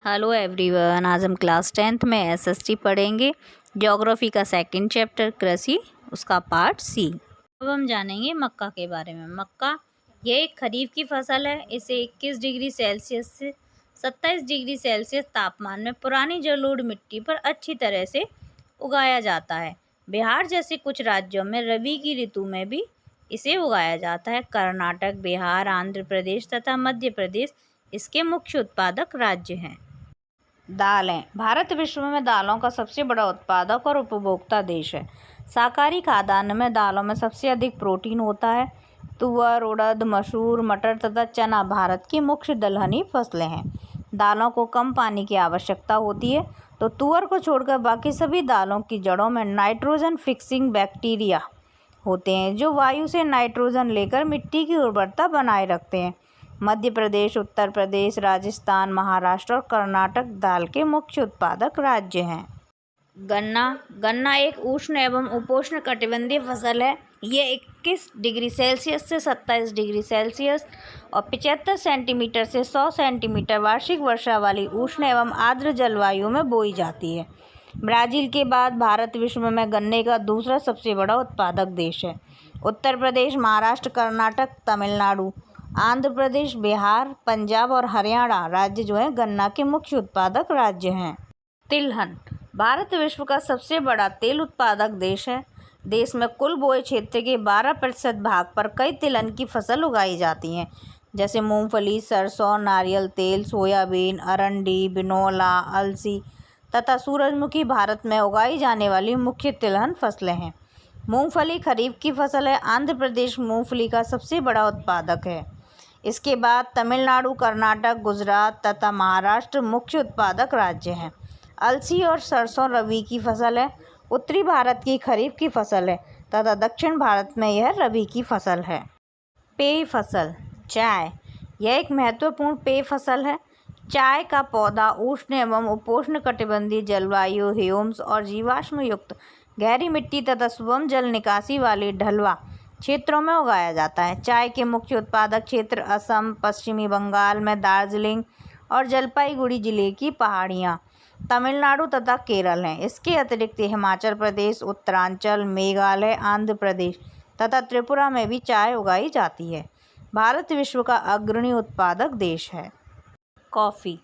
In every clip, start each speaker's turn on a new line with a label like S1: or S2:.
S1: Hello everyone, आज हम class 10th में एसएसटी पढ़ेंगे। ज्योग्राफी का सेकंड चैप्टर कृषि, उसका पार्ट सी। अब हम जानेंगे मक्का के बारे में। मक्का यह एक खरीफ की फसल है। इसे 21 डिग्री सेल्सियस से 27 डिग्री सेल्सियस तापमान में पुरानी जलोढ़ मिट्टी पर अच्छी तरह से उगाया जाता है। बिहार जैसे कुछ राज्यों में रबी की ऋतु में भी इसे उगाया जाता है। कर्नाटक, बिहार, आंध्र प्रदेश तथा मध्य प्रदेश इसके मुख्य उत्पादक राज्य हैं। दालें। भारत विश्व में दालों का सबसे बड़ा उत्पादक और उपभोक्ता देश है। शाकाहारी खाद्यान्न में दालों में सबसे अधिक प्रोटीन होता है। तुअर, उड़द, मसूर, मटर तथा चना भारत की मुख्य दलहनी फसलें हैं। दालों को कम पानी की आवश्यकता होती है, तो तुअर को छोड़कर बाकी सभी दालों की जड़ों में नाइट्रोजन फिक्सिंग बैक्टीरिया होते हैं, जो वायु से नाइट्रोजन लेकर मिट्टी की उर्वरता बनाए रखते हैं। मध्य प्रदेश, उत्तर प्रदेश, राजस्थान, महाराष्ट्र और कर्नाटक दाल के मुख्य उत्पादक राज्य हैं। गन्ना एक उष्ण एवं उपोष्ण कटिबंधीय फसल है। ये 21 डिग्री सेल्सियस से 27 डिग्री सेल्सियस और 75 सेंटीमीटर से 100 सेंटीमीटर वार्षिक वर्षा वाली उष्ण एवं आर्द्र जलवायु में बोई जाती है। ब्राज़ील के बाद भारत विश्व में गन्ने का दूसरा सबसे बड़ा उत्पादक देश है। उत्तर प्रदेश, महाराष्ट्र, कर्नाटक, तमिलनाडु, आंध्र प्रदेश, बिहार, पंजाब और हरियाणा राज्य जो है गन्ना के मुख्य उत्पादक राज्य हैं। तिलहन। भारत विश्व का सबसे बड़ा तेल उत्पादक देश है। देश में कुल बोए क्षेत्र के 12% भाग पर कई तिलहन की फसल उगाई जाती हैं, जैसे मूंगफली, सरसों, नारियल तेल, सोयाबीन, अरंडी, बिनौला, अलसी तथा सूरजमुखी भारत में उगाई जाने वाली मुख्य तिलहन फसलें हैं। मूंगफली खरीफ की फसल है। आंध्र प्रदेश मूंगफली का सबसे बड़ा उत्पादक है। इसके बाद तमिलनाडु, कर्नाटक, गुजरात तथा महाराष्ट्र मुख्य उत्पादक राज्य हैं। अलसी और सरसों रबी की फसल है। उत्तरी भारत की खरीफ की फसल है तथा दक्षिण भारत में यह रबी की फसल है। पेय फसल। चाय। यह एक महत्वपूर्ण पेय फसल है। चाय का पौधा उष्ण एवं उपोष्ण कटिबंधीय जलवायु, ह्यूमस और जीवाश्म युक्त गहरी मिट्टी तथा सुगम जल निकासी वाली ढलवा क्षेत्रों में उगाया जाता है। चाय के मुख्य उत्पादक क्षेत्र असम, पश्चिमी बंगाल में दार्जिलिंग और जलपाईगुड़ी जिले की पहाड़ियाँ, तमिलनाडु तथा केरल हैं। इसके अतिरिक्त हिमाचल प्रदेश, उत्तरांचल, मेघालय, आंध्र प्रदेश तथा त्रिपुरा में भी चाय उगाई जाती है। भारत विश्व का अग्रणी उत्पादक देश है। कॉफ़ी।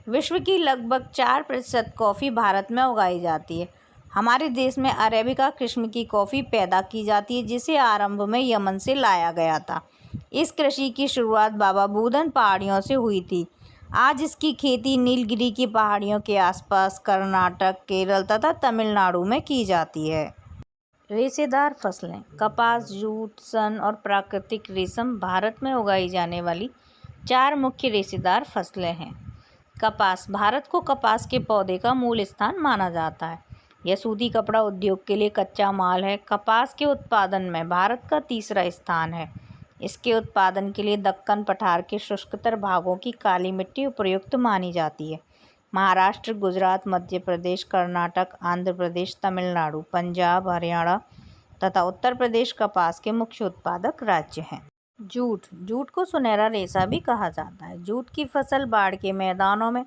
S1: विश्व की लगभग 4% कॉफ़ी भारत में उगाई जाती है। हमारे देश में अरेबिका किस्म की कॉफ़ी पैदा की जाती है, जिसे आरंभ में यमन से लाया गया था। इस कृषि की शुरुआत बाबा बूदन पहाड़ियों से हुई थी। आज इसकी खेती नीलगिरी की पहाड़ियों के आसपास कर्नाटक, केरल तथा तमिलनाडु में की जाती है। रेशेदार फसलें। कपास, जूट, सन और प्राकृतिक रेशम भारत में उगाई जाने वाली 4 मुख्य रेशेदार फसलें हैं। कपास। भारत को कपास के पौधे का मूल स्थान माना जाता है। यह सूती कपड़ा उद्योग के लिए कच्चा माल है। कपास के उत्पादन में भारत का तीसरा स्थान है। इसके उत्पादन के लिए दक्कन पठार के शुष्कतर भागों की काली मिट्टी उपयुक्त मानी जाती है। महाराष्ट्र, गुजरात, मध्य प्रदेश, कर्नाटक, आंध्र प्रदेश, तमिलनाडु, पंजाब, हरियाणा तथा उत्तर प्रदेश कपास के मुख्य उत्पादक राज्य हैं। जूट। जूट को सुनहरा रेशा भी कहा जाता है। जूट की फसल बाढ़ के मैदानों में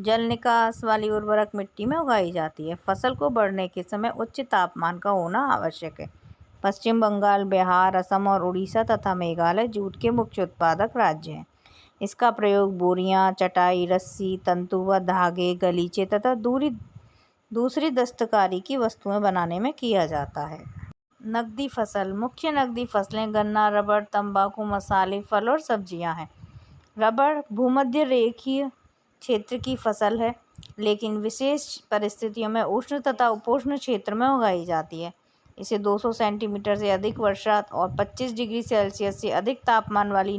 S1: जल निकास वाली उर्वरक मिट्टी में उगाई जाती है। फसल को बढ़ने के समय उच्च तापमान का होना आवश्यक है। पश्चिम बंगाल, बिहार, असम और उड़ीसा तथा मेघालय जूट के मुख्य उत्पादक राज्य हैं। इसका प्रयोग बोरियां, चटाई, रस्सी, तंतु व धागे, गलीचे तथा दूसरी दस्तकारी की वस्तुएं बनाने में किया जाता है। नकदी फसल। मुख्य नकदी फसलें गन्ना, रबड़, तंबाकू, मसाले, फल और सब्जियां हैं। रबड़ भूमध्य रेखीय क्षेत्र की फसल है, लेकिन विशेष परिस्थितियों में उष्ण तथा उपोष्ण क्षेत्र में उगाई जाती है। इसे 200 सेंटीमीटर से अधिक वर्षा और 25 डिग्री सेल्सियस से अधिक तापमान वाली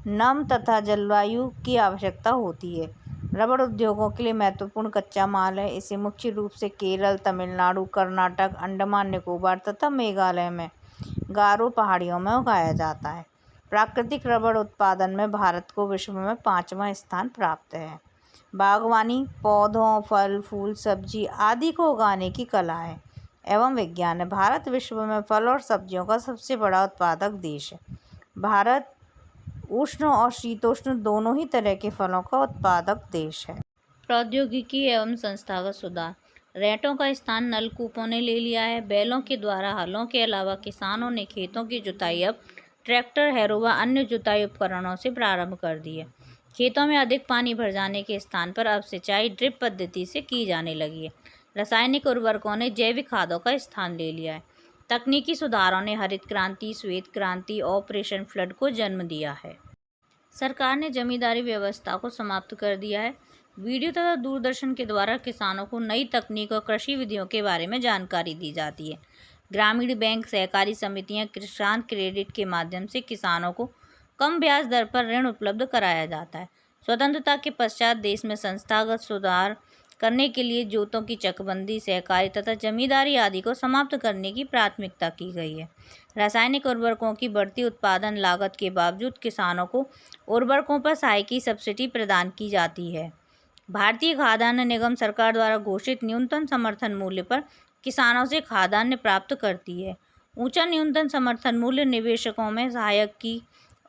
S1: नम तथा जलवायु की आवश्यकता होती है। रबड़ उद्योगों के लिए महत्वपूर्ण कच्चा माल है। इसे मुख्य रूप से केरल, तमिलनाडु, कर्नाटक, अंडमान निकोबार तथा मेघालय में गारो पहाड़ियों में उगाया जाता है। प्राकृतिक रबड़ उत्पादन में भारत को विश्व में 5वां स्थान प्राप्त है। बागवानी पौधों, फल, फूल, सब्जी आदि को उगाने की कला है एवं विज्ञान है। भारत विश्व में फल और सब्जियों का सबसे बड़ा उत्पादक देश है। भारत उष्ण और शीतोष्ण दोनों ही तरह के फलों का उत्पादक देश है। प्रौद्योगिकी एवं संस्थागत सुधार। रैटों का स्थान नलकूपों ने ले लिया है। बैलों के द्वारा हलों के अलावा किसानों ने खेतों की जुताई अब ट्रैक्टर, हैरो व अन्य जुताई उपकरणों से प्रारंभ कर दी है। खेतों में अधिक पानी भर जाने के स्थान पर अब सिंचाई ड्रिप पद्धति से की जाने लगी है। रासायनिक उर्वरकों ने जैविक खादों का स्थान ले लिया है। तकनीकी सुधारों ने हरित क्रांति, श्वेत क्रांति, ऑपरेशन फ्लड को जन्म दिया है। सरकार ने जमींदारी व्यवस्था को समाप्त कर दिया है। वीडियो तथा दूरदर्शन के द्वारा किसानों को नई तकनीक और कृषि विधियों के बारे में जानकारी दी जाती है। ग्रामीण बैंक, सहकारी समितियां, किसान क्रेडिट के माध्यम से किसानों को कम ब्याज दर पर ऋण उपलब्ध कराया जाता है। स्वतंत्रता के पश्चात देश में संस्थागत सुधार करने के लिए जोतों की चकबंदी, सहकारी तथा जमींदारी आदि को समाप्त करने की प्राथमिकता की गई है। रासायनिक उर्वरकों की बढ़ती उत्पादन लागत के बावजूद किसानों को उर्वरकों पर सहायकी सब्सिडी प्रदान की जाती है। भारतीय खाद्यान्न निगम सरकार द्वारा घोषित न्यूनतम समर्थन मूल्य पर किसानों से खाद्यान्न प्राप्त करती है। ऊंचा न्यूनतम समर्थन मूल्य निवेशकों में सहायक की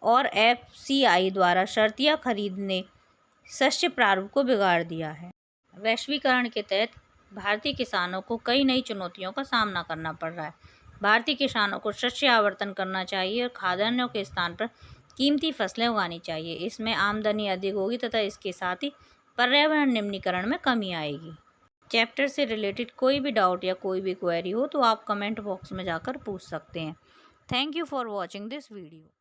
S1: और एफसीआई द्वारा शर्तियाँ खरीद ने शस्य प्रारूप को बिगाड़ दिया है। वैश्वीकरण के तहत भारतीय किसानों को कई नई चुनौतियों का सामना करना पड़ रहा है। भारतीय किसानों को शस्य आवर्तन करना चाहिए और खाद्यान्नों के स्थान पर कीमती फसलें उगानी चाहिए। इसमें आमदनी अधिक होगी तथा इसके साथ ही पर्यावरण निम्नीकरण में कमी आएगी। चैप्टर से रिलेटेड कोई भी डाउट या कोई भी क्वेरी हो तो आप कमेंट बॉक्स में जाकर पूछ सकते हैं। Thank you for watching this video.